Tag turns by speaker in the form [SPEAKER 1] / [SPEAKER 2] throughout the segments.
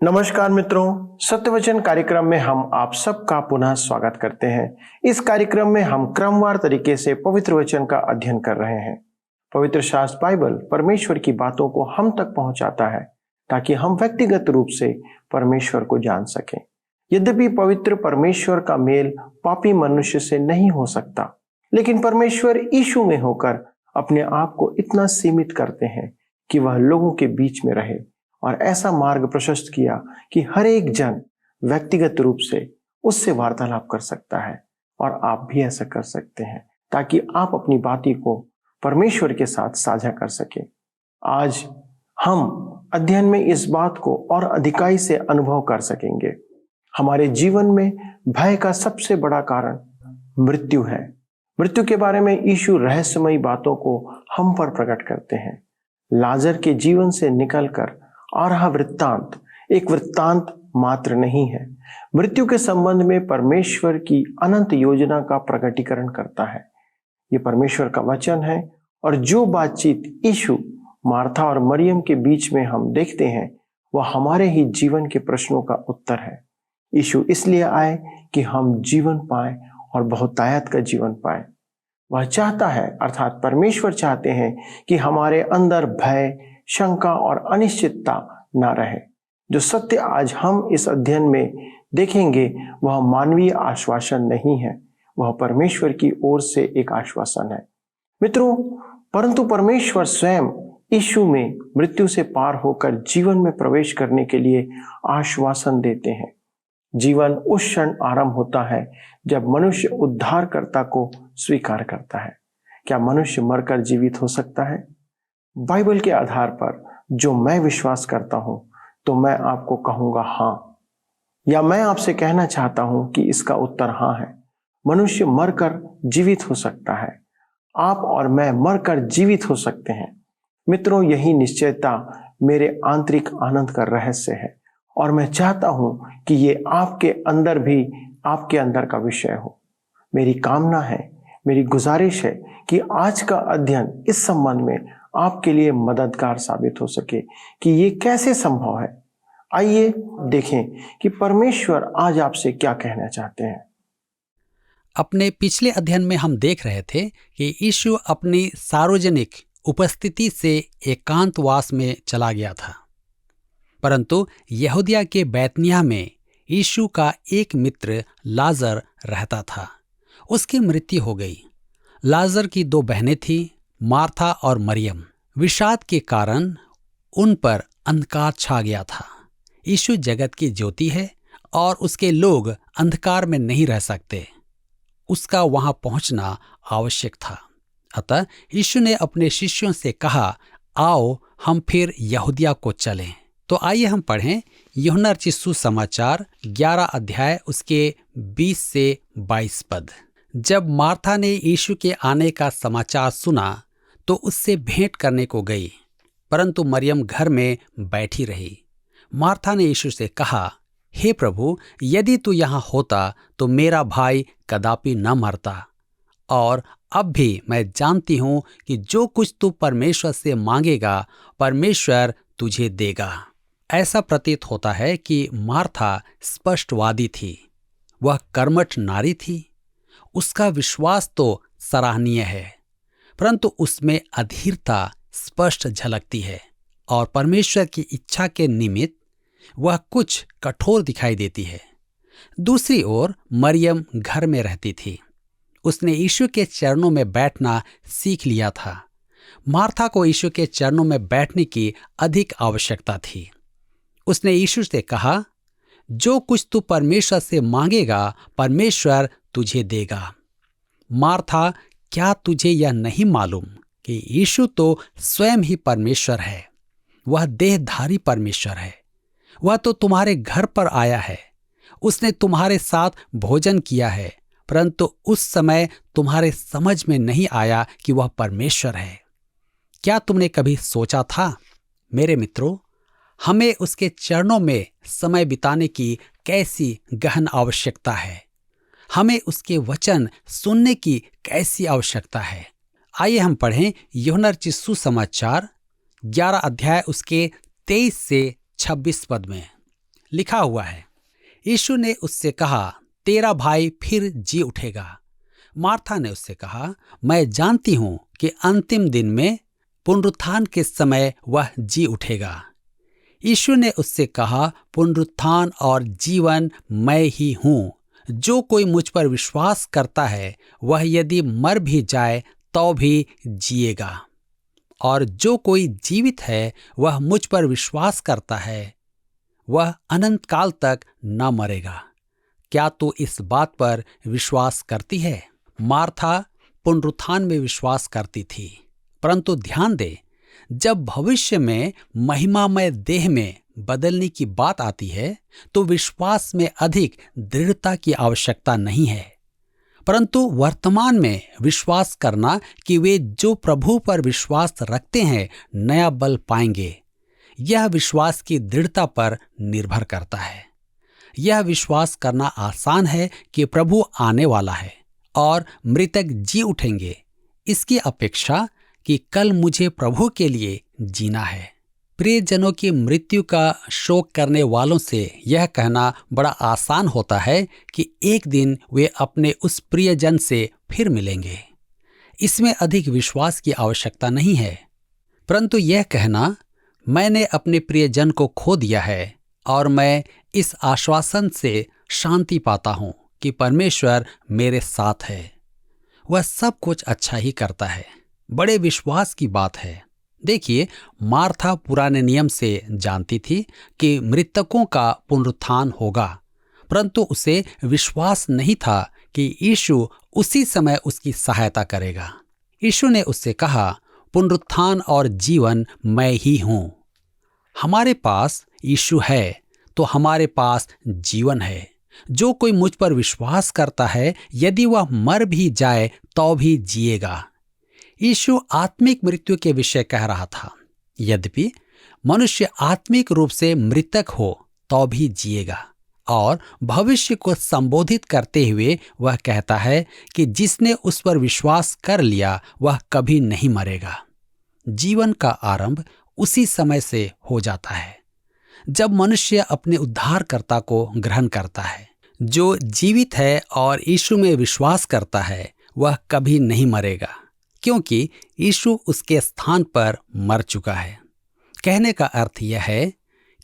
[SPEAKER 1] नमस्कार मित्रों, सत्यवचन कार्यक्रम में हम आप सबका पुनः स्वागत करते हैं। इस कार्यक्रम में हम क्रमवार तरीके से पवित्र वचन का अध्ययन कर रहे हैं। पवित्र शास्त्र बाइबल परमेश्वर की बातों को हम तक पहुंचाता है ताकि हम व्यक्तिगत रूप से परमेश्वर को जान सकें। यद्यपि पवित्र परमेश्वर का मेल पापी मनुष्य से नहीं हो सकता, लेकिन परमेश्वर यीशु में होकर अपने आप को इतना सीमित करते हैं कि वह लोगों के बीच में रहे और ऐसा मार्ग प्रशस्त किया कि हर एक जन व्यक्तिगत रूप से उससे वार्तालाप कर सकता है। और आप भी ऐसा कर सकते हैं ताकि आप अपनी बातें को परमेश्वर के साथ साझा कर सकें। आज हम अध्ययन में इस बात को और अधिकाई से अनुभव कर सकेंगे। हमारे जीवन में भय का सबसे बड़ा कारण मृत्यु है। मृत्यु के बारे में यीशु रहस्यमयी बातों को हम पर प्रकट करते हैं। लाजर के जीवन से निकलकर आ रहा वृत्तांत एक वृत्तांत मात्र नहीं है, मृत्यु के संबंध में परमेश्वर की अनंत योजना का प्रकटीकरण करता है। ये परमेश्वर का वचन है और जो बातचीत यीशु, मार्था और मरियम के बीच में हम देखते हैं वह हमारे ही जीवन के प्रश्नों का उत्तर है। यीशु इसलिए आए कि हम जीवन पाएं और बहुतायत का जीवन पाएं। वह चाहता है, अर्थात परमेश्वर चाहते हैं कि हमारे अंदर भय, शंका और अनिश्चितता ना रहे। जो सत्य आज हम इस अध्ययन में देखेंगे वह मानवीय आश्वासन नहीं है, वह परमेश्वर की ओर से एक आश्वासन है मित्रों। परंतु परमेश्वर स्वयं यीशु में मृत्यु से पार होकर जीवन में प्रवेश करने के लिए आश्वासन देते हैं। जीवन उस क्षण आरंभ होता है जब मनुष्य उद्धारकर्ता को स्वीकार करता है। क्या मनुष्य मरकर जीवित हो सकता है? बाइबल के आधार पर जो मैं विश्वास करता हूं तो मैं आपको कहूंगा हां, या मैं आपसे कहना चाहता हूं कि इसका उत्तर हां है। मनुष्य मरकर जीवित हो सकता है। आप और मैं मरकर जीवित हो सकते हैं मित्रों। यही निश्चयता मेरे आंतरिक आनंद का रहस्य है और मैं चाहता हूं कि ये आपके अंदर भी आपके अंदर का विषय हो। मेरी कामना है, मेरी गुजारिश है कि आज का अध्ययन इस संबंध में आपके लिए मददगार साबित हो सके कि ये कैसे संभव है। आइए देखें कि परमेश्वर आज आपसे क्या कहना चाहते हैं।
[SPEAKER 2] अपने पिछले अध्ययन में हम देख रहे थे कि यीशु अपनी सार्वजनिक उपस्थिति से एकांतवास में चला गया था, परंतु यहूदिया के बैतनिय्याह में यीशु का एक मित्र लाजर रहता था। उसकी मृत्यु हो गई। लाजर की 2 बहनें थीं, मार्था और मरियम। विषाद के कारण उन पर अंधकार छा गया था। यीशु जगत की ज्योति है और उसके लोग अंधकार में नहीं रह सकते। उसका वहां पहुंचना आवश्यक था। अतः यीशु ने अपने शिष्यों से कहा, आओ हम फिर यहूदिया को चलें। तो आइए हम पढ़ें यूहन्ना रचित सुसमाचार 11 अध्याय उसके 20 से 22 पद। जब मार्था ने यीशु के आने का समाचार सुना तो उससे भेंट करने को गई, परंतु मरियम घर में बैठी रही। मार्था ने यीशु से कहा, हे प्रभु, यदि तू यहाँ होता तो मेरा भाई कदापि न मरता। और अब भी मैं जानती हूँ कि जो कुछ तू परमेश्वर से मांगेगा परमेश्वर तुझे देगा। ऐसा प्रतीत होता है कि मार्था स्पष्टवादी थी। वह कर्मठ नारी थी। उसका विश्वास तो सराहनीय है, परंतु उसमें अधीरता स्पष्ट झलकती है और परमेश्वर की इच्छा के निमित्त वह कुछ कठोर दिखाई देती है। दूसरी ओर मरियम घर में रहती थी। उसने यीशु के चरणों में बैठना सीख लिया था। मार्था को यीशु के चरणों में बैठने की अधिक आवश्यकता थी। उसने यीशु से कहा, जो कुछ तू परमेश्वर से मांगेगा परमेश्वर तुझे देगा। मार्था, क्या तुझे यह नहीं मालूम कि यीशु तो स्वयं ही परमेश्वर है? वह देहधारी परमेश्वर है। वह तो तुम्हारे घर पर आया है। उसने तुम्हारे साथ भोजन किया है, परंतु उस समय तुम्हारे समझ में नहीं आया कि वह परमेश्वर है। क्या तुमने कभी सोचा था? मेरे मित्रों, हमें उसके चरणों में समय बिताने की कैसी गहन आवश्यकता है। हमें उसके वचन सुनने की कैसी आवश्यकता है। आइए हम पढ़ें यूहन्ना रचित सुसमाचार 11 अध्याय उसके 23 से 26 पद में। लिखा हुआ है, यीशु ने उससे कहा, तेरा भाई फिर जी उठेगा। मार्था ने उससे कहा, मैं जानती हूं कि अंतिम दिन में पुनरुत्थान के समय वह जी उठेगा। यीशु ने उससे कहा, पुनरुत्थान और जीवन मैं ही हूं। जो कोई मुझ पर विश्वास करता है वह यदि मर भी जाए तो भी जिएगा, और जो कोई जीवित है वह मुझ पर विश्वास करता है वह अनंत काल तक न मरेगा। क्या तू इस बात पर विश्वास करती है? मार्था पुनरुत्थान में विश्वास करती थी, परंतु ध्यान दे, जब भविष्य में महिमामय देह में बदलने की बात आती है तो विश्वास में अधिक दृढ़ता की आवश्यकता नहीं है, परंतु वर्तमान में विश्वास करना कि वे जो प्रभु पर विश्वास रखते हैं नया बल पाएंगे। यह विश्वास की दृढ़ता पर निर्भर करता है। यह विश्वास करना आसान है कि प्रभु आने वाला है और मृतक जी उठेंगे, इसकी अपेक्षा कि कल मुझे प्रभु के लिए जीना है। प्रियजनों की मृत्यु का शोक करने वालों से यह कहना बड़ा आसान होता है कि एक दिन वे अपने उस प्रियजन से फिर मिलेंगे। इसमें अधिक विश्वास की आवश्यकता नहीं है, परंतु यह कहना, मैंने अपने प्रियजन को खो दिया है और मैं इस आश्वासन से शांति पाता हूं कि परमेश्वर मेरे साथ है, वह सब कुछ अच्छा ही करता है, बड़े विश्वास की बात है। देखिए, मार्था पुराने नियम से जानती थी कि मृतकों का पुनरुत्थान होगा, परंतु उसे विश्वास नहीं था कि यीशु उसी समय उसकी सहायता करेगा। यीशु ने उससे कहा, पुनरुत्थान और जीवन मैं ही हूं। हमारे पास यीशु है तो हमारे पास जीवन है। जो कोई मुझ पर विश्वास करता है यदि वह मर भी जाए तो भी जिएगा। यीशु आत्मिक मृत्यु के विषय कह रहा था। यद्यपि मनुष्य आत्मिक रूप से मृतक हो तो भी जिएगा, और भविष्य को संबोधित करते हुए वह कहता है कि जिसने उस पर विश्वास कर लिया वह कभी नहीं मरेगा। जीवन का आरंभ उसी समय से हो जाता है जब मनुष्य अपने उद्धारकर्ता को ग्रहण करता है। जो जीवित है और यीशु में विश्वास करता है वह कभी नहीं मरेगा, क्योंकि यीशु उसके स्थान पर मर चुका है। कहने का अर्थ यह है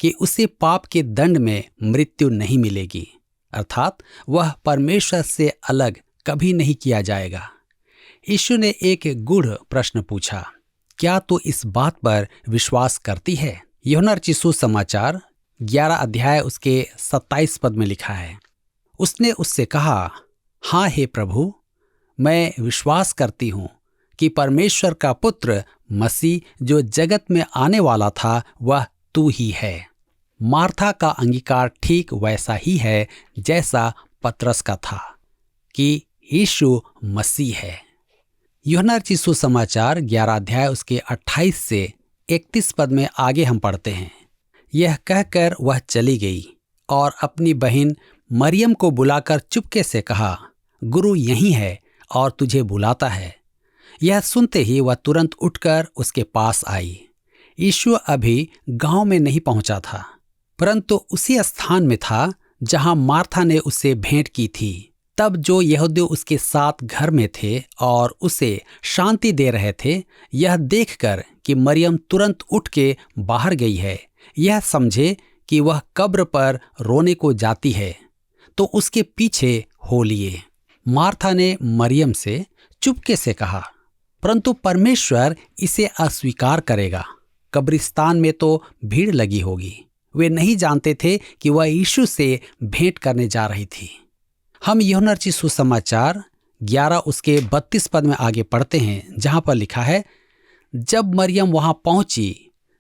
[SPEAKER 2] कि उसे पाप के दंड में मृत्यु नहीं मिलेगी, अर्थात वह परमेश्वर से अलग कभी नहीं किया जाएगा। यीशु ने एक गूढ़ प्रश्न पूछा, क्या तू इस बात पर विश्वास करती है? यूहन्ना रचित सुसमाचार 11 अध्याय उसके 27 पद में लिखा है, उसने उससे कहा, हाँ हे प्रभु, मैं विश्वास करती हूँ कि परमेश्वर का पुत्र मसीह जो जगत में आने वाला था वह तू ही है। मार्था का अंगीकार ठीक वैसा ही है जैसा पतरस का था कि यीशु मसीह है। यूहन्ना रचित सुसमाचार 11 अध्याय उसके 28 से 31 पद में आगे हम पढ़ते हैं, यह कहकर वह चली गई और अपनी बहन मरियम को बुलाकर चुपके से कहा, गुरु यहीं है और तुझे बुलाता है। यह सुनते ही वह तुरंत उठकर उसके पास आई। यीशु अभी गांव में नहीं पहुंचा था, परंतु उसी स्थान में था जहां मार्था ने उससे भेंट की थी। तब जो यहूदी उसके साथ घर में थे और उसे शांति दे रहे थे, यह देखकर कि मरियम तुरंत उठ के बाहर गई है, यह समझे कि वह कब्र पर रोने को जाती है, तो उसके पीछे हो लिए। मार्था ने मरियम से चुपके से कहा, परंतु परमेश्वर इसे अस्वीकार करेगा। कब्रिस्तान में तो भीड़ लगी होगी। वे नहीं जानते थे कि वह यीशु से भेंट करने जा रही थी। हम यूहन्ना रचित सुसमाचार 11 उसके 32 पद में आगे पढ़ते हैं, जहां पर लिखा है, जब मरियम वहां पहुंची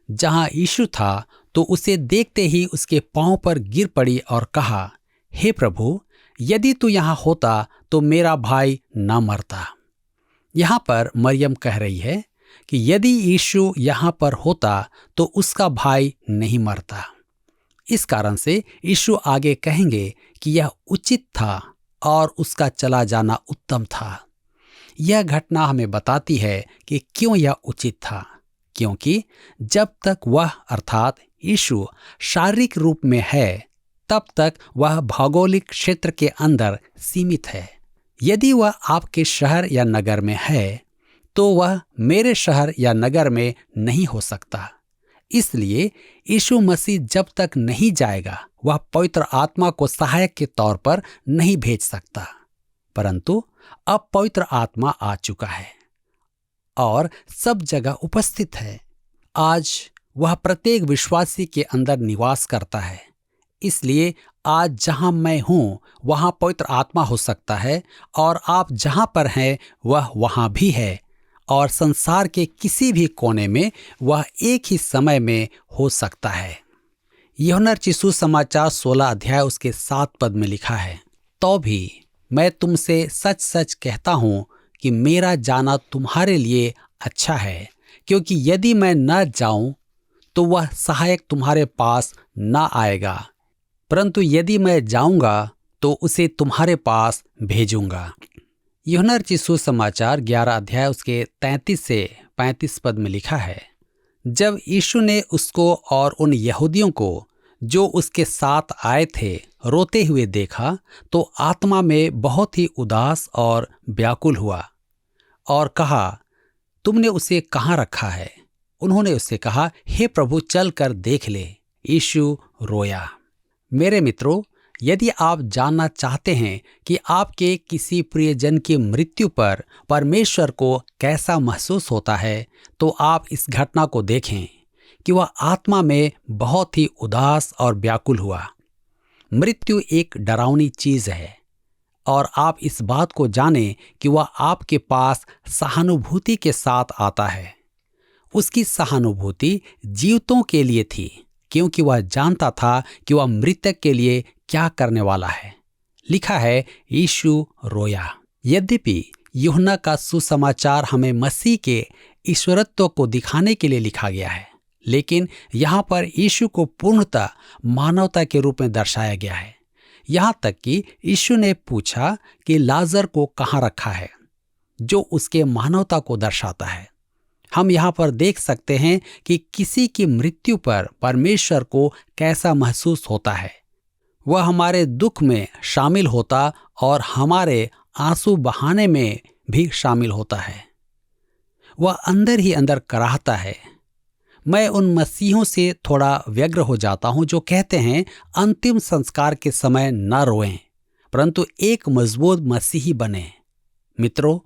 [SPEAKER 2] जहां यीशु था तो उसे देखते ही उसके पांव पर गिर पड़ी और कहा, हे प्रभु, यदि तू यहाँ होता तो मेरा भाई न मरता। यहाँ पर मरियम कह रही है कि यदि यीशु यहाँ पर होता तो उसका भाई नहीं मरता। इस कारण से यीशु आगे कहेंगे कि यह उचित था और उसका चला जाना उत्तम था। यह घटना हमें बताती है कि क्यों यह उचित था, क्योंकि जब तक वह अर्थात यीशु शारीरिक रूप में है तब तक वह भौगोलिक क्षेत्र के अंदर सीमित है। यदि वह आपके शहर या नगर में है तो वह मेरे शहर या नगर में नहीं हो सकता। इसलिए यीशु मसीह जब तक नहीं जाएगा वह पवित्र आत्मा को सहायक के तौर पर नहीं भेज सकता। परंतु अब पवित्र आत्मा आ चुका है और सब जगह उपस्थित है। आज वह प्रत्येक विश्वासी के अंदर निवास करता है। इसलिए आज जहां मैं हूं वहां पवित्र आत्मा हो सकता है और आप जहां पर हैं वह वहां भी है और संसार के किसी भी कोने में वह एक ही समय में हो सकता है। यूहन्ना रचित सुसमाचार 16 अध्याय उसके 7 पद में लिखा है, तो भी मैं तुमसे सच सच कहता हूं कि मेरा जाना तुम्हारे लिए अच्छा है, क्योंकि यदि मैं न जाऊं तो वह सहायक तुम्हारे पास न आएगा, परंतु यदि मैं जाऊंगा तो उसे तुम्हारे पास भेजूंगा। यूहन्ना रचित सुसमाचार 11 अध्याय उसके 33 से 35 पद में लिखा है, जब यीशु ने उसको और उन यहूदियों को जो उसके साथ आए थे रोते हुए देखा तो आत्मा में बहुत ही उदास और व्याकुल हुआ और कहा, तुमने उसे कहाँ रखा है? उन्होंने उससे कहा, हे प्रभु, चल कर देख ले। यीशु रोया। मेरे मित्रों, यदि आप जानना चाहते हैं कि आपके किसी प्रियजन की मृत्यु पर परमेश्वर को कैसा महसूस होता है, तो आप इस घटना को देखें कि वह आत्मा में बहुत ही उदास और व्याकुल हुआ। मृत्यु एक डरावनी चीज है और आप इस बात को जानें कि वह आपके पास सहानुभूति के साथ आता है। उसकी सहानुभूति जीवितों के लिए थी, क्योंकि वह जानता था कि वह मृतक के लिए क्या करने वाला है। लिखा है, यीशु रोया। यद्यपि यूहन्ना का सुसमाचार हमें मसीह के ईश्वरत्व को दिखाने के लिए लिखा गया है, लेकिन यहाँ पर यीशु को पूर्णतः मानवता के रूप में दर्शाया गया है। यहाँ तक कि यीशु ने पूछा कि लाजर को कहाँ रखा है, जो उसके मानवता को दर्शाता है। हम यहाँ पर देख सकते हैं कि किसी की मृत्यु पर परमेश्वर को कैसा महसूस होता है। वह हमारे दुख में शामिल होता और हमारे आंसू बहाने में भी शामिल होता है। वह अंदर ही अंदर कराहता है। मैं उन मसीहों से थोड़ा व्यग्र हो जाता हूं जो कहते हैं अंतिम संस्कार के समय न रोएं, परंतु एक मजबूत मसीही बने। मित्रों,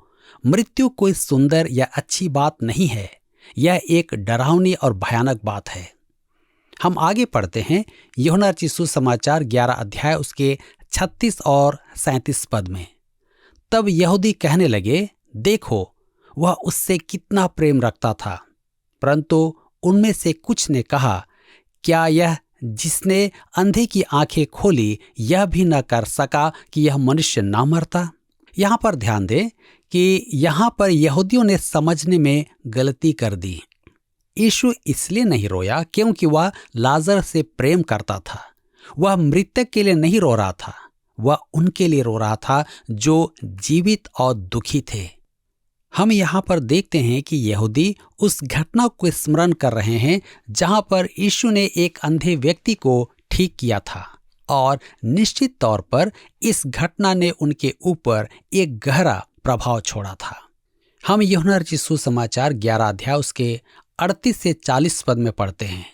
[SPEAKER 2] मृत्यु कोई सुंदर या अच्छी बात नहीं है, यह एक डरावनी और भयानक बात है। हम आगे पढ़ते हैं यूहन्ना रचित सुसमाचार 11 अध्याय उसके 36 और 37 पद में। तब यहूदी कहने लगे, देखो वह उससे कितना प्रेम रखता था। परंतु उनमें से कुछ ने कहा, क्या यह जिसने अंधे की आंखें खोली यह भी न कर सका कि यह मनुष्य ना मरता? यहाँ पर ध्यान दें कि यहाँ पर यहूदियों ने समझने में गलती कर दी। यीशु इसलिए नहीं रोया क्योंकि वह लाजर से प्रेम करता था। वह मृतक के लिए नहीं रो रहा था, वह उनके लिए रो रहा था जो जीवित और दुखी थे। हम यहाँ पर देखते हैं कि यहूदी उस घटना को स्मरण कर रहे हैं जहाँ पर यीशु ने एक अंधे व्यक्ति को ठीक किया था, और निश्चित तौर पर इस घटना ने उनके ऊपर एक गहरा प्रभाव छोड़ा था। हम यूहन्ना रचित सुसमाचार 11 अध्याय उसके 38 से 40 पद में पढ़ते हैं।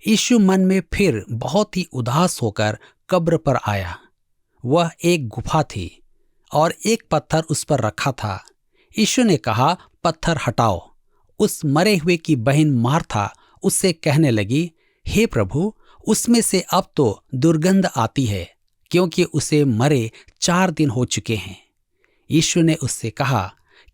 [SPEAKER 2] यीशु मन में फिर बहुत ही उदास होकर कब्र पर आया। वह एक गुफा थी और एक पत्थर उस पर रखा था। यीशु ने कहा, पत्थर हटाओ। उस मरे हुए की बहन मार्था उससे कहने लगी, हे प्रभु, उसमें से अब तो दुर्गंध आती है, क्योंकि उसे मरे 4 दिन हो चुके हैं। यीशु ने उससे कहा,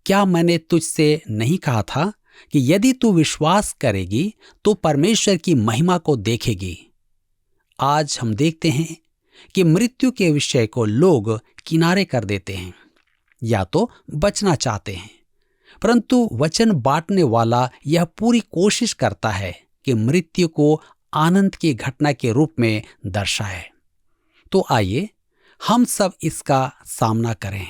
[SPEAKER 2] क्या मैंने तुझसे नहीं कहा था कि यदि तू विश्वास करेगी तो परमेश्वर की महिमा को देखेगी? आज हम देखते हैं कि मृत्यु के विषय को लोग किनारे कर देते हैं या तो बचना चाहते हैं, परंतु वचन बांटने वाला यह पूरी कोशिश करता है कि मृत्यु को आनंद की घटना के रूप में दर्शाए। तो आइए हम सब इसका सामना करें।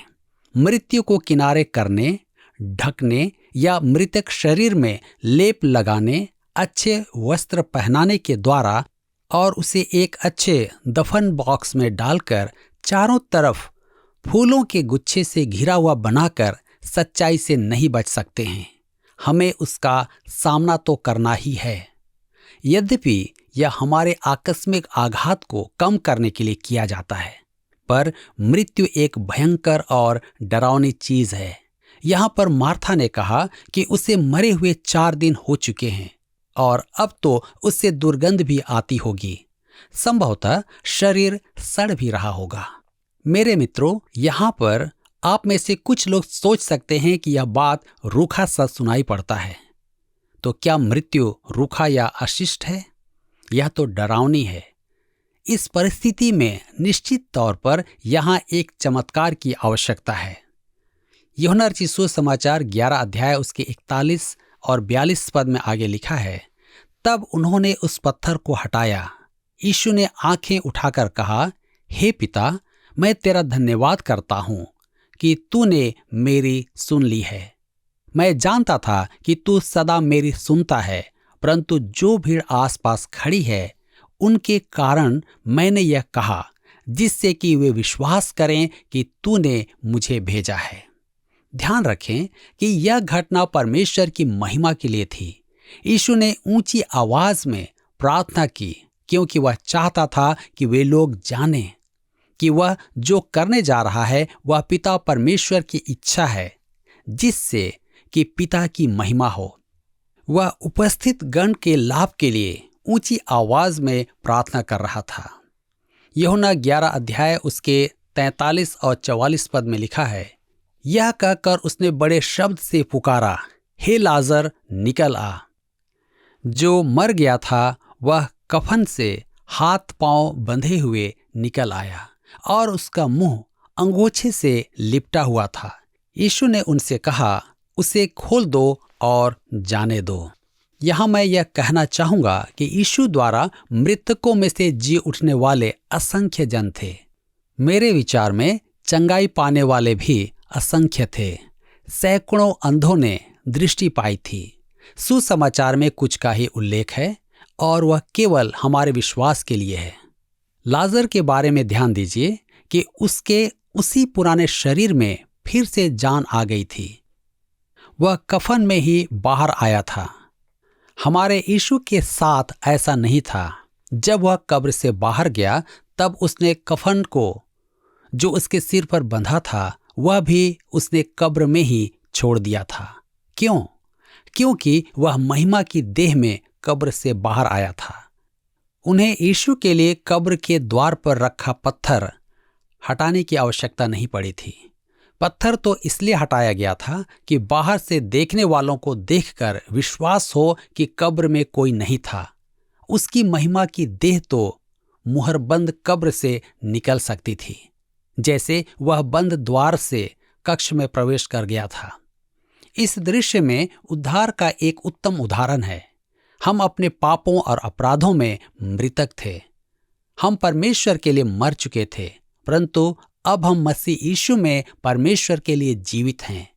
[SPEAKER 2] मृत्यु को किनारे करने, ढकने या मृतक शरीर में लेप लगाने, अच्छे वस्त्र पहनाने के द्वारा और उसे एक अच्छे दफन बॉक्स में डालकर चारों तरफ फूलों के गुच्छे से घिरा हुआ बनाकर सच्चाई से नहीं बच सकते हैं। हमें उसका सामना तो करना ही है। यद्यपि यह हमारे आकस्मिक आघात को कम करने के लिए किया जाता है, पर मृत्यु एक भयंकर और डरावनी चीज है। यहाँ पर मार्था ने कहा कि उसे मरे हुए 4 दिन हो चुके हैं और अब तो उससे दुर्गंध भी आती होगी। संभवतः शरीर सड़ भी रहा होगा। मेरे मित्रों, यहाँ पर आप में से कुछ लोग सोच सकते हैं कि यह बात रूखा सा सुनाई पड़ता है। तो क्या मृत्यु रूखा या अशिष्ट है? यह तो डरावनी है। इस परिस्थिति में निश्चित तौर पर यहाँ एक चमत्कार की आवश्यकता है। यूहन्ना रचित सुसमाचार 11 अध्याय उसके 41 और 42 पद में आगे लिखा है, तब उन्होंने उस पत्थर को हटाया। यीशु ने आंखें उठाकर कहा, हे पिता, मैं तेरा धन्यवाद करता हूं कि तूने मेरी सुन ली है। मैं जानता था कि तू सदा मेरी सुनता है, परंतु जो भीड़ आसपास खड़ी है उनके कारण मैंने यह कहा, जिससे कि वे विश्वास करें कि तूने मुझे भेजा है। ध्यान रखें कि यह घटना परमेश्वर की महिमा के लिए थी। यीशु ने ऊंची आवाज में प्रार्थना की क्योंकि वह चाहता था कि वे लोग जानें कि वह जो करने जा रहा है वह पिता परमेश्वर की इच्छा है, जिससे कि पिता की महिमा हो। वह उपस्थित गण के लाभ के लिए ऊंची आवाज में प्रार्थना कर रहा था। यूहन्ना 11 अध्याय उसके 43 और 44 पद में लिखा है, यह कहकर उसने बड़े शब्द से पुकारा, हे लाजर, निकल आ। जो मर गया था वह कफन से हाथ पांव बंधे हुए निकल आया और उसका मुंह अंगोछे से लिपटा हुआ था। यीशु ने उनसे कहा, उसे खोल दो और जाने दो। यहाँ मैं यह कहना चाहूंगा कि यीशु द्वारा मृतकों में से जी उठने वाले असंख्य जन थे। मेरे विचार में चंगाई पाने वाले भी असंख्य थे। सैकड़ों अंधों ने दृष्टि पाई थी। सुसमाचार में कुछ का ही उल्लेख है और वह केवल हमारे विश्वास के लिए है। लाजर के बारे में ध्यान दीजिए कि उसके उसी पुराने शरीर में फिर से जान आ गई थी। वह कफन में ही बाहर आया था। हमारे यीशु के साथ ऐसा नहीं था। जब वह कब्र से बाहर गया तब उसने कफन को जो उसके सिर पर बंधा था वह भी उसने कब्र में ही छोड़ दिया था। क्यों? क्योंकि वह महिमा की देह में कब्र से बाहर आया था। उन्हें यीशु के लिए कब्र के द्वार पर रखा पत्थर हटाने की आवश्यकता नहीं पड़ी थी। पत्थर तो इसलिए हटाया गया था कि बाहर से देखने वालों को देखकर विश्वास हो कि कब्र में कोई नहीं था। उसकी महिमा की देह तो मुहरबंद कब्र से निकल सकती थी, जैसे वह बंद द्वार से कक्ष में प्रवेश कर गया था। इस दृश्य में उद्धार का एक उत्तम उदाहरण है। हम अपने पापों और अपराधों में मृतक थे। हम परमेश्वर के लिए मर चुके थे, परंतु अब हम मसीह यीशु में परमेश्वर के लिए जीवित हैं।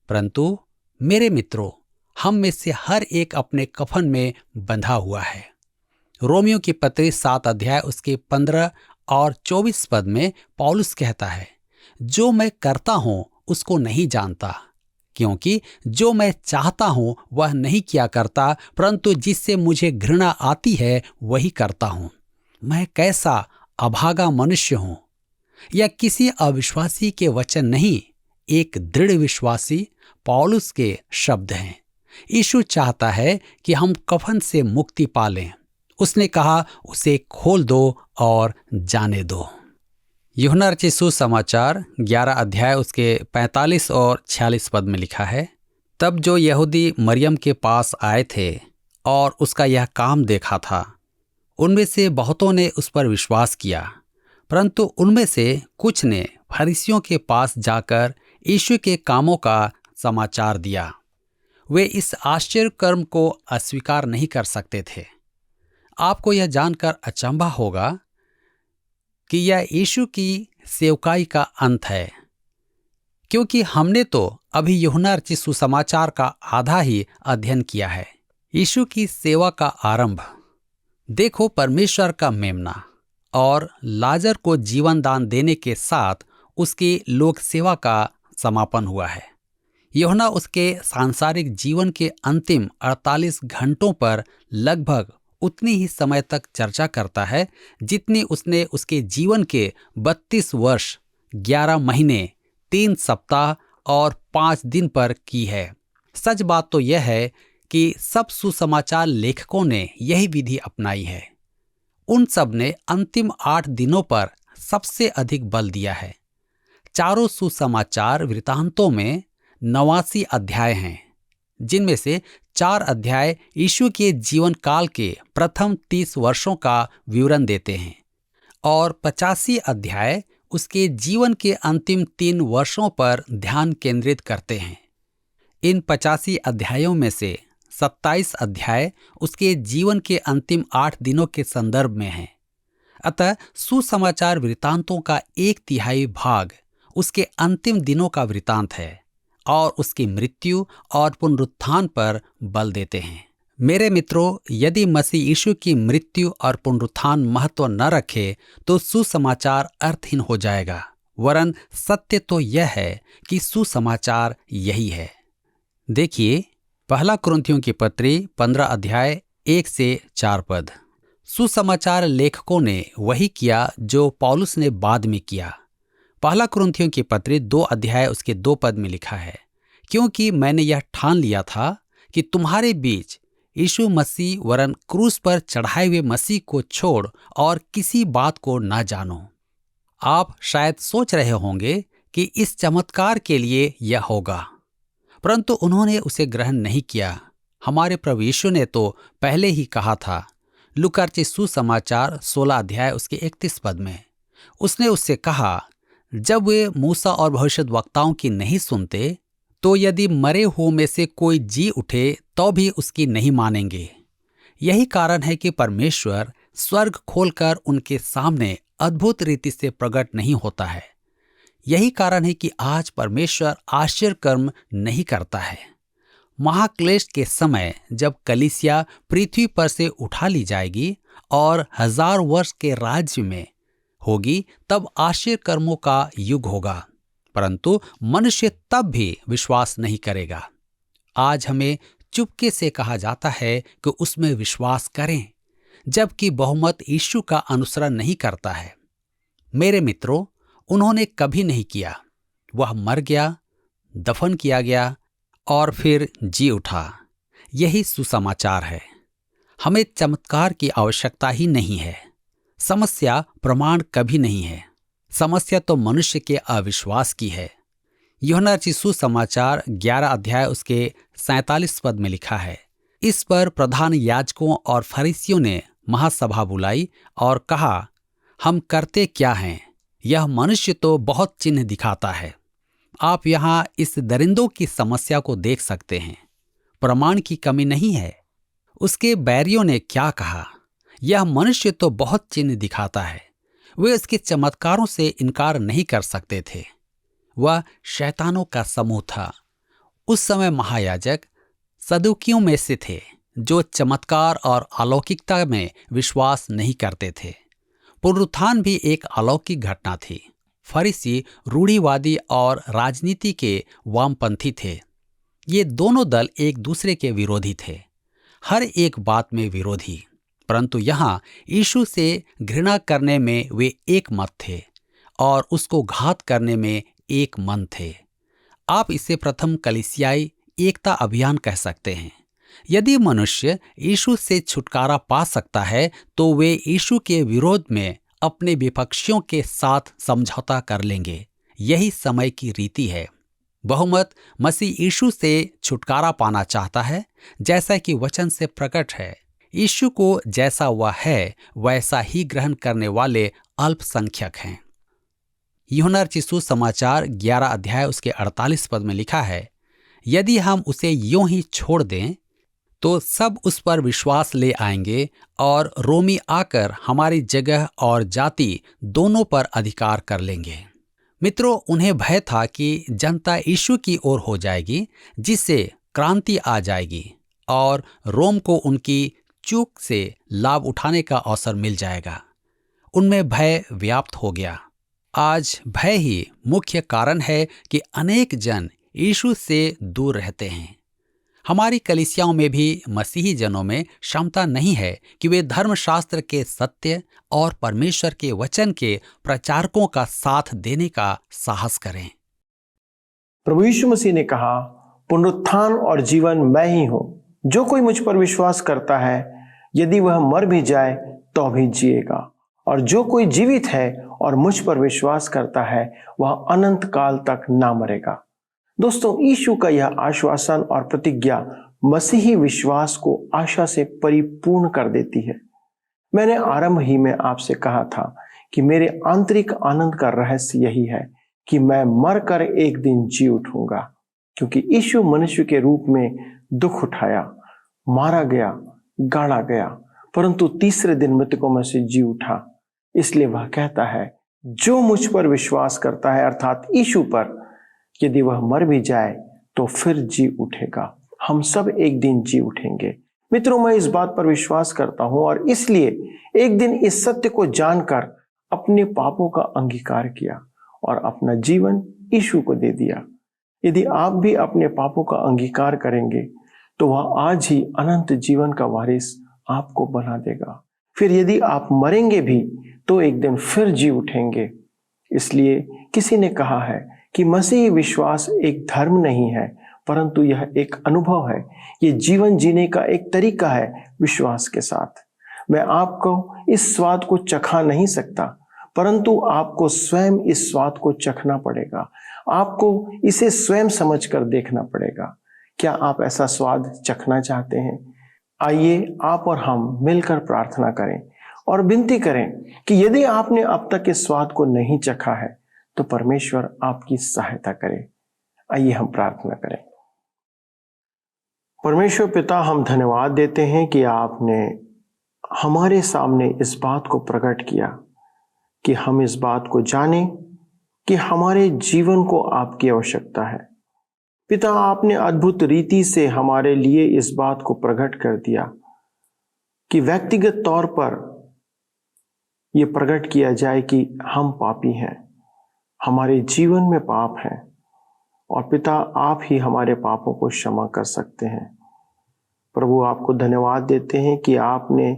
[SPEAKER 2] परंतु मेरे मित्रों, हम में से हर एक अपने कफन में बंधा हुआ है। रोमियो की पत्री 7 अध्याय उसके 15 और 24 पद में पौलुस कहता है, जो मैं करता हूं उसको नहीं जानता, क्योंकि जो मैं चाहता हूं वह नहीं किया करता, परंतु जिससे मुझे घृणा आती है वही करता हूं। मैं कैसा अभागा मनुष्य हूं। यह किसी अविश्वासी के वचन नहीं, एक दृढ़ विश्वासी पौलुस के शब्द हैं। यीशु चाहता है कि हम कफन से मुक्ति पालें। उसने कहा, उसे खोल दो और जाने दो। यूहन्ना रचित सुसमाचार 11 अध्याय उसके 45 और 46 पद में लिखा है, तब जो यहूदी मरियम के पास आए थे और उसका यह काम देखा था, उनमें से बहुतों ने उस पर विश्वास किया, परंतु उनमें से कुछ ने फरीसियों के पास जाकर यीशु के कामों का समाचार दिया। वे इस आश्चर्य कर्म को अस्वीकार नहीं कर सकते थे। आपको यह जानकर अचंभा होगा कि यह यीशु की सेवकाई का अंत है, क्योंकि हमने तो अभी यूहन्ना रचित सुसमाचार का आधा ही अध्ययन किया है। यीशु की सेवा का आरंभ देखो, परमेश्वर का मेमना और लाजर को जीवन दान देने के साथ उसकी लोक सेवा का समापन हुआ है। यूहन्ना उसके सांसारिक जीवन के अंतिम 48 घंटों पर लगभग उतनी ही समय तक चर्चा करता है जितनी उसने उसके जीवन के 32 वर्ष 11 महीने 3 सप्ताह और 5 दिन पर की है। सच बात तो यह है कि सब सुसमाचार लेखकों ने यही विधि अपनाई है। उन सब ने अंतिम 8 दिनों पर सबसे अधिक बल दिया है। चारों सुसमाचार वृतांतों में 89 अध्याय हैं, जिनमें से 4 अध्याय यीशु के जीवन काल के प्रथम 30 वर्षों का विवरण देते हैं और 85 अध्याय उसके जीवन के अंतिम 3 वर्षों पर ध्यान केंद्रित करते हैं। इन 85 अध्यायों में से 27 अध्याय उसके जीवन के अंतिम 8 दिनों के संदर्भ में हैं। अतः सुसमाचार वृतांतों का 1/3 भाग उसके अंतिम दिनों का वृतांत है और उसकी मृत्यु और पुनरुत्थान पर बल देते हैं। मेरे मित्रों, यदि मसीह यीशु की मृत्यु और पुनरुत्थान महत्व न रखे तो सुसमाचार अर्थहीन हो जाएगा। वरन सत्य तो यह है कि सुसमाचार यही है। देखिए, पहला कुरिन्थियों की पत्री 15 अध्याय 1 से 4 पद। सुसमाचार लेखकों ने वही किया जो पौलुस ने बाद में किया। पहला कुरिन्थियों की पत्री 2 अध्याय उसके 2 पद में लिखा है, क्योंकि मैंने यह ठान लिया था कि तुम्हारे बीच यीशु मसीह वरन क्रूस पर चढ़ाए हुए मसीह को छोड़ और किसी बात को न जानो। आप शायद सोच रहे होंगे कि इस चमत्कार के लिए यह होगा, परंतु उन्होंने उसे ग्रहण नहीं किया। हमारे प्रभु यीशु ने तो पहले ही कहा था, लूका सुसमाचार 16 अध्याय उसके 31 पद में। उसने उससे कहा, जब वे मूसा और भविष्यद्वक्ताओं की नहीं सुनते तो यदि मरे हुओं में से कोई जी उठे तो भी उसकी नहीं मानेंगे। यही कारण है कि परमेश्वर स्वर्ग खोलकर उनके सामने अद्भुत रीति से प्रकट नहीं होता है। यही कारण है कि आज परमेश्वर आश्चर्य कर्म नहीं करता है। महाक्लेश के समय जब कलीसिया पृथ्वी पर से उठा ली जाएगी और 1000 वर्ष के राज्य में होगी, तब आश्चर्य कर्मों का युग होगा, परंतु मनुष्य तब भी विश्वास नहीं करेगा। आज हमें चुपके से कहा जाता है कि उसमें विश्वास करें, जबकि बहुमत यीशु का अनुसरण नहीं करता है। मेरे मित्रों, उन्होंने कभी नहीं किया। वह मर गया, दफन किया गया और फिर जी उठा। यही सुसमाचार है। हमें चमत्कार की आवश्यकता ही नहीं है। समस्या प्रमाण कभी नहीं है। समस्या तो मनुष्य के अविश्वास की है। यूहन्ना सुसमाचार 11 अध्याय उसके 47 पद में लिखा है, इस पर प्रधान याजकों और फरीसियों ने महासभा बुलाई और कहा, हम करते क्या हैं? यह मनुष्य तो बहुत चिन्ह दिखाता है। आप यहाँ इस दरिंदों की समस्या को देख सकते हैं। प्रमाण की कमी नहीं है। उसके बैरियों ने क्या कहा? यह मनुष्य तो बहुत चिन्ह दिखाता है। वे उसके चमत्कारों से इनकार नहीं कर सकते थे। वह शैतानों का समूह था। उस समय महायाजक सदुकियों में से थे, जो चमत्कार और अलौकिकता में विश्वास नहीं करते थे। पुनरुत्थान भी एक अलौकिक घटना थी। फरीसी रूढ़िवादी और राजनीति के वामपंथी थे। ये दोनों दल एक दूसरे के विरोधी थे, हर एक बात में विरोधी, परंतु यहाँ यीशु से घृणा करने में वे एक मत थे और उसको घात करने में एक मन थे। आप इसे प्रथम कलीसियाई एकता अभियान कह सकते हैं। यदि मनुष्य यीशु से छुटकारा पा सकता है तो वे यीशु के विरोध में अपने विपक्षियों के साथ समझौता कर लेंगे। यही समय की रीति है। बहुमत मसीह यीशु से छुटकारा पाना चाहता है, जैसा कि वचन से प्रकट है। यीशु को जैसा वह है वैसा ही ग्रहण करने वाले अल्पसंख्यक हैं। यूहन्ना सुसमाचार 11 अध्याय उसके 48 पद में लिखा है, यदि हम उसे यूं ही छोड़ दें तो सब उस पर विश्वास ले आएंगे और रोमी आकर हमारी जगह और जाति दोनों पर अधिकार कर लेंगे। मित्रों, उन्हें भय था कि जनता यीशु की ओर हो जाएगी, जिससे क्रांति आ जाएगी और रोम को उनकी चूक से लाभ उठाने का अवसर मिल जाएगा। उनमें भय व्याप्त हो गया। आज भय ही मुख्य कारण है कि अनेक जन यीशु से दूर रहते हैं। हमारी कलीसियाओं में भी मसीही जनों में क्षमता नहीं है कि वे धर्मशास्त्र के सत्य और परमेश्वर के वचन के प्रचारकों का साथ देने का साहस करें।
[SPEAKER 1] प्रभु यीशु मसीह ने कहा, पुनरुत्थान और जीवन मैं ही हूं। जो कोई मुझ पर विश्वास करता है, यदि वह मर भी जाए तो भी जिएगा, और जो कोई जीवित है और मुझ पर विश्वास करता है वह अनंत काल तक ना मरेगा। दोस्तों, यीशु का यह आश्वासन और प्रतिज्ञा मसीही विश्वास को आशा से परिपूर्ण कर देती है। मैंने आरंभ ही में आपसे कहा था कि मेरे आंतरिक आनंद का रहस्य यही है कि मैं मरकर एक दिन जी उठूंगा, क्योंकि यीशु मनुष्य के रूप में दुख उठाया, मारा गया, गाड़ा गया, परंतु तीसरे दिन मृतकों में से जी उठा। इसलिए वह कहता है, जो मुझ पर विश्वास करता है, अर्थात यीशु पर, यदि वह मर भी जाए तो फिर जी उठेगा। हम सब एक दिन जी उठेंगे। मित्रों, मैं इस बात पर विश्वास करता हूं और इसलिए एक दिन इस सत्य को जानकर अपने पापों का अंगीकार किया और अपना जीवन यीशु को दे दिया। यदि आप भी अपने पापों का अंगीकार करेंगे तो वह आज ही अनंत जीवन का वारिस आपको बना देगा। फिर यदि आप मरेंगे भी तो एक दिन फिर जी उठेंगे। इसलिए किसी ने कहा है कि मसीही विश्वास एक धर्म नहीं है, परंतु यह एक अनुभव है। ये जीवन जीने का एक तरीका है विश्वास के साथ। मैं आपको इस स्वाद को चखा नहीं सकता, परंतु आपको स्वयं इस स्वाद को चखना पड़ेगा। आपको इसे स्वयं समझकर देखना पड़ेगा। क्या आप ऐसा स्वाद चखना चाहते हैं? आइए आप और हम मिलकर प्रार्थना करें और विनती करें कि यदि आपने अब तक इस स्वाद को नहीं चखा है तो परमेश्वर आपकी सहायता करे। आइए हम प्रार्थना करें। परमेश्वर पिता, हम धन्यवाद देते हैं कि आपने हमारे सामने इस बात को प्रकट किया कि हम इस बात को जानें कि हमारे जीवन को आपकी आवश्यकता है। पिता, आपने अद्भुत रीति से हमारे लिए इस बात को प्रकट कर दिया कि व्यक्तिगत तौर पर यह प्रकट किया जाए कि हम पापी हैं, हमारे जीवन में पाप है, और पिता आप ही हमारे पापों को क्षमा कर सकते हैं। प्रभु, आपको धन्यवाद देते हैं कि आपने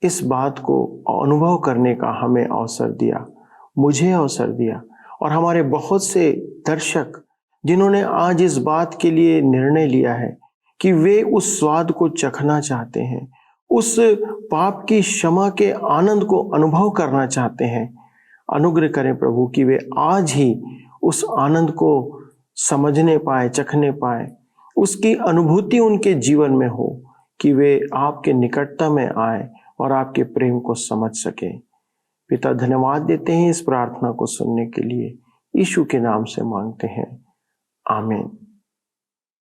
[SPEAKER 1] इस बात को अनुभव करने का हमें अवसर दिया, मुझे अवसर दिया, और हमारे बहुत से दर्शक जिन्होंने आज इस बात के लिए निर्णय लिया है कि वे उस स्वाद को चखना चाहते हैं, उस पाप की क्षमा के आनंद को अनुभव करना चाहते हैं। अनुग्रह करें प्रभु कि वे आज ही उस आनंद को समझने पाए, चखने पाए, उसकी अनुभूति उनके जीवन में हो, कि वे आपके निकटता में आए और आपके प्रेम को समझ सके। पिता, धन्यवाद देते हैं इस प्रार्थना को सुनने के लिए। यीशु के नाम से मांगते हैं, आमीन।